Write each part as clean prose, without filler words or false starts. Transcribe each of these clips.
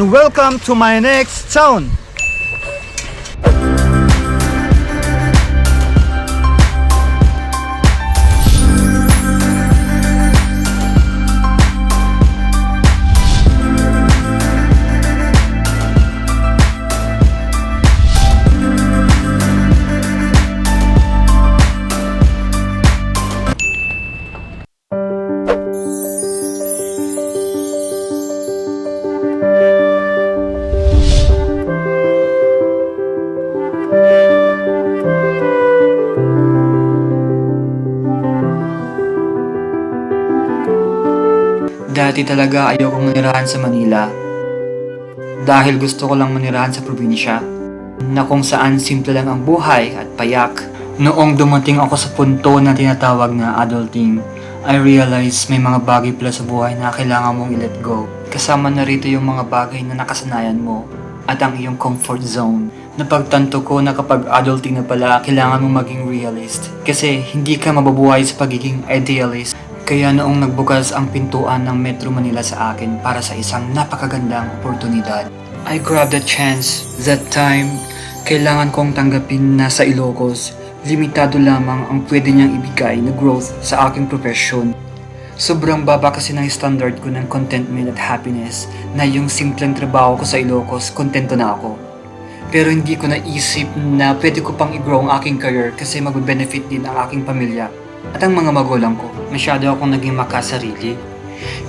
and welcome to my next town. Dati talaga ayokong manirahan sa Manila dahil gusto ko lang manirahan sa probinsya na kung saan simple lang ang buhay at payak. Noong dumating ako sa punto na tinatawag na adulting, I realized may mga bagay pala sa buhay na kailangan mong i-let go. Kasama na rito yung mga bagay na nakasanayan mo at ang iyong comfort zone. Napagtanto ko na kapag adulting na pala, kailangan mong maging realist kasi hindi ka mababuhay sa pagiging idealist. Kaya noong nagbukas ang pintuan ng Metro Manila sa akin para sa isang napakagandang oportunidad, I grabbed the chance. That time, kailangan kong tanggapin na sa Ilocos, limitado lamang ang pwede niyang ibigay na growth sa aking profesyon. Sobrang baba kasi ng standard ko ng contentment at happiness na yung simpleng trabaho ko sa Ilocos, kontento na ako. Pero hindi ko naisip na pwede ko pang i-grow ang aking career kasi mag-benefit din ang aking pamilya at ang mga magulang ko. Masyado akong naging makasarili.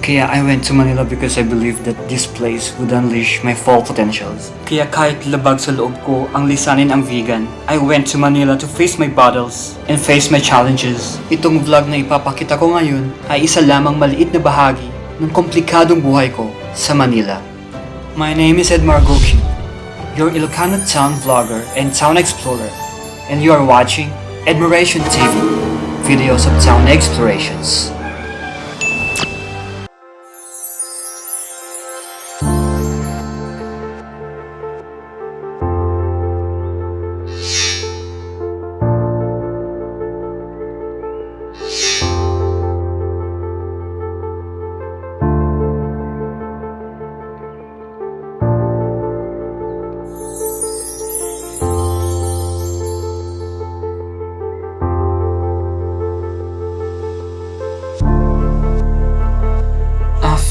Kaya I went to Manila because I believed that this place would unleash my full potentials. Kaya kahit labag sa loob ko ang lisanin ang vegan, I went to Manila to face my battles and face my challenges. Itong vlog na ipapakita ko ngayon ay isa lamang maliit na bahagi ng komplikadong buhay ko sa Manila. My name is Edmaration, your Ilocano town vlogger and town explorer, and you are watching Edmaration TV, videos of town explorations.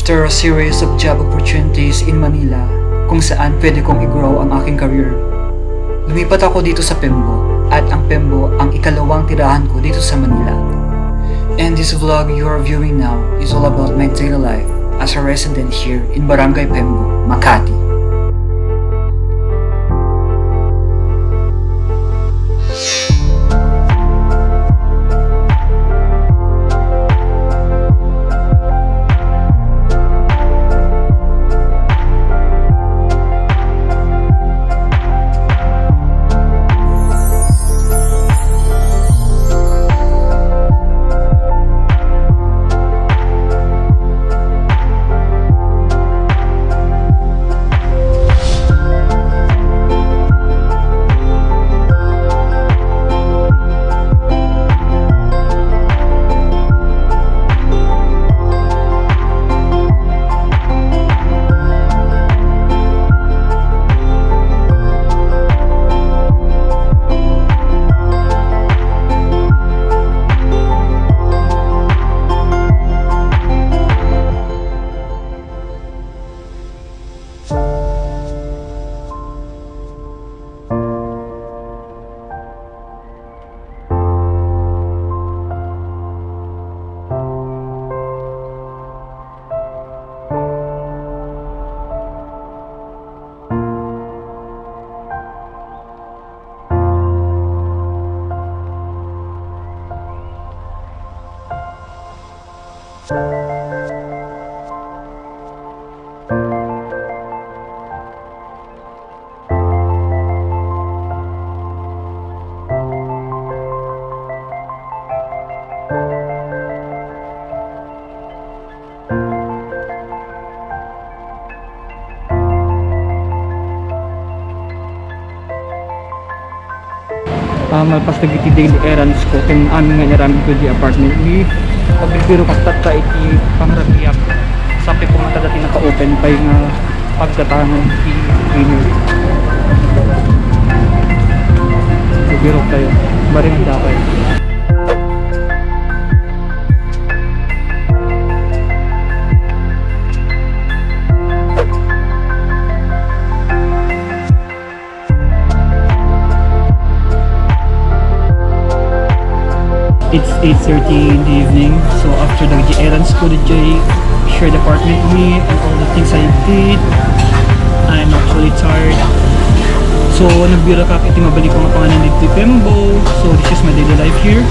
After a series of job opportunities in Manila, kung saan pwede kong i-grow ang aking career, lumipat ako dito sa Pembo, at ang Pembo ang ikalawang tirahan ko dito sa Manila. And this vlog you are viewing now is all about my daily life as a resident here in Barangay Pembo, Makati. Malpas dagiti daily errands ko ken amin nga naramid ko di apartment ni pagbibiro kas tatta iti pangrabiak sapi ko mata dati naka-open pa nga pagkatangan cleaner. Magbirok tayo. Maring ang dakay. It's 8:30 in the evening, so after the errands ko, the Jay shared the apartment with me and all the things I did. I'm actually tired. So, nagbira ka iti mabalik ko nga pangalan dito Pembo. So, this is my daily life here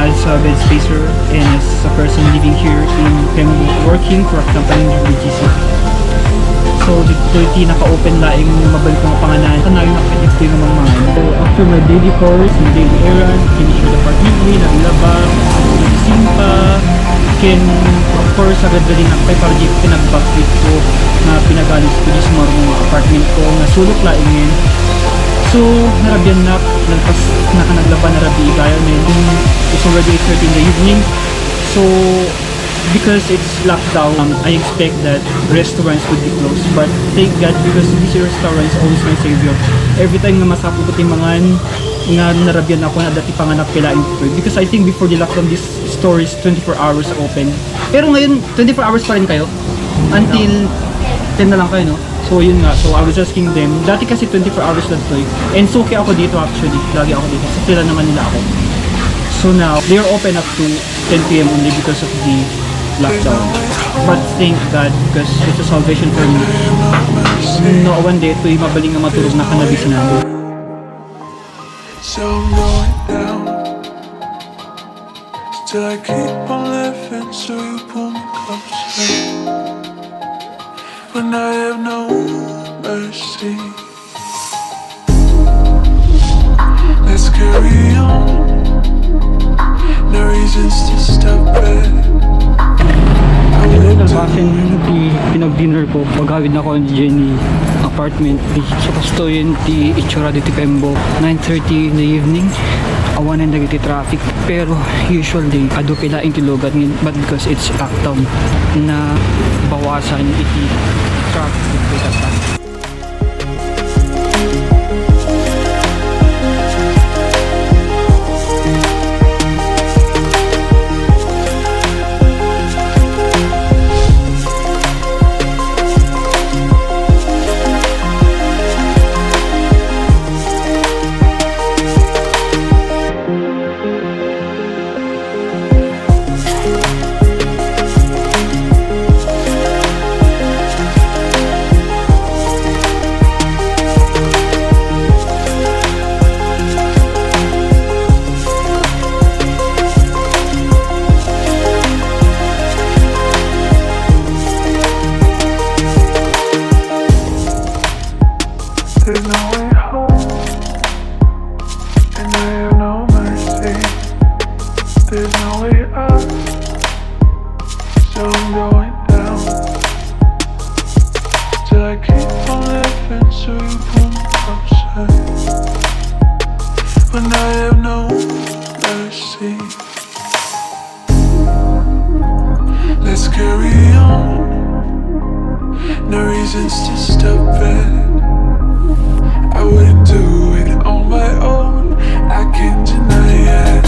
as a bedspacer and as a person living here in Pembo, working for a company in BGC. So, dito iti naka-open laing mabalik ko nga pangalan. Tanayin ako dito yung mga. So, after my daily course, my daily errand, finish the apartment with me, naglabang, nagising pa, can, of course, agad galing ako kay para dito pinag-backfit ko na pinagalis ko dito sa mga apartment ko, nasulok laing yun. So, narabyan na, nakanaglaban na rabi gaya na yun. It's already 8:30 in the evening. So, because it's lockdown, I expect that restaurants would be closed. But thank God, because this restaurant is always my savior. Every time nga masapot ko timangan, nga narabyan ako na dati panganak kailain ko. Because I think before the lockdown, this store is 24 hours open. Pero ngayon, 24 hours pa rin kayo? Until 10 na lang kayo, no? So yun nga, so I was asking them, dati kasi 24 hours lang to eh. And so okay ako dito actually, lagi ako dito, kasi tila naman nila ako. So now, they are open up to 10 PM only because of the lockdown. But thank God, because it's a salvation for me. No, one day, ito'y mabaling na maturog na cannabis namin. So I'm going down till I keep on living, so you pull me closer when I have no mercy. Let's carry on, no reasons to stop it. Nalbasin di pinag-dinner ko, maghawid na ako ni apartment. Supposed to yun di itsura dito Pembo. 9:30 in the evening, awan na nagiti traffic. Pero usually, ado pila yung tilugan ngayon. But because it's lockdown, na bawasan iti traffic dito sa There's no way home, and I have no mercy. There's no way up, so I'm going down till I keep on living, so you pull me closer when I have no mercy. Let's carry on, no reasons to stop it. I wouldn't do it on my own, I can't deny it.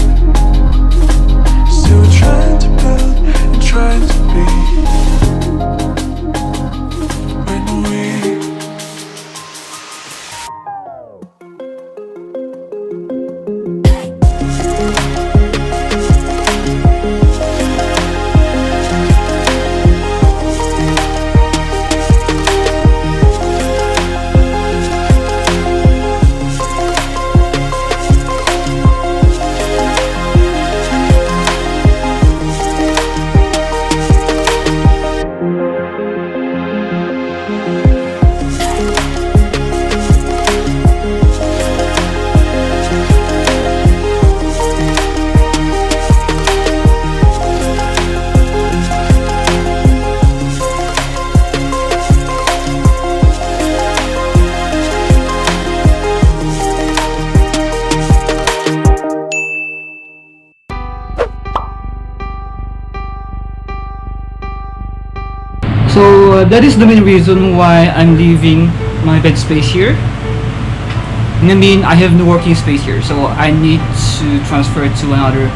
Still trying to build and trying to be when we that is the main reason why I'm leaving my bed space here. I mean, I have no working space here, so I need to transfer to another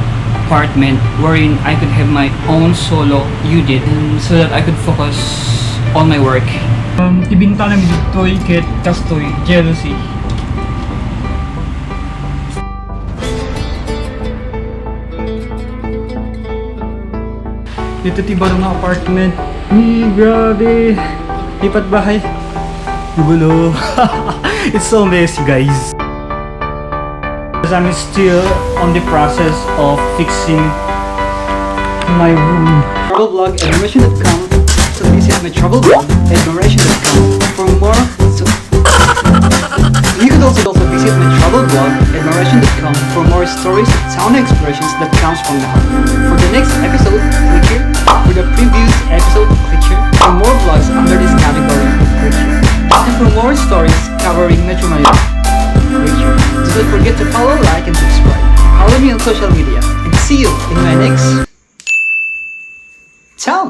apartment wherein I could have my own solo unit so that I could focus on my work. Ibinta namin dito'y ket kastoy jealousy. Dito tiba ng apartment. Grabe. Lipat bahay. Gulo. It's so messy, guys. Because I'm still on the process of fixing my room. Travel blog Edmaration.com. So visit my travel blog Edmaration.com for more. You could also visit my travel blog Edmaration.com for more stories of town explorations that comes from the heart. For the next episode, click here. For the previous episode, click here. For more vlogs under this category, click here. And for more stories covering Metro Manila, click here. Do not forget to follow, like, and subscribe. Follow me on social media, and see you in my next town.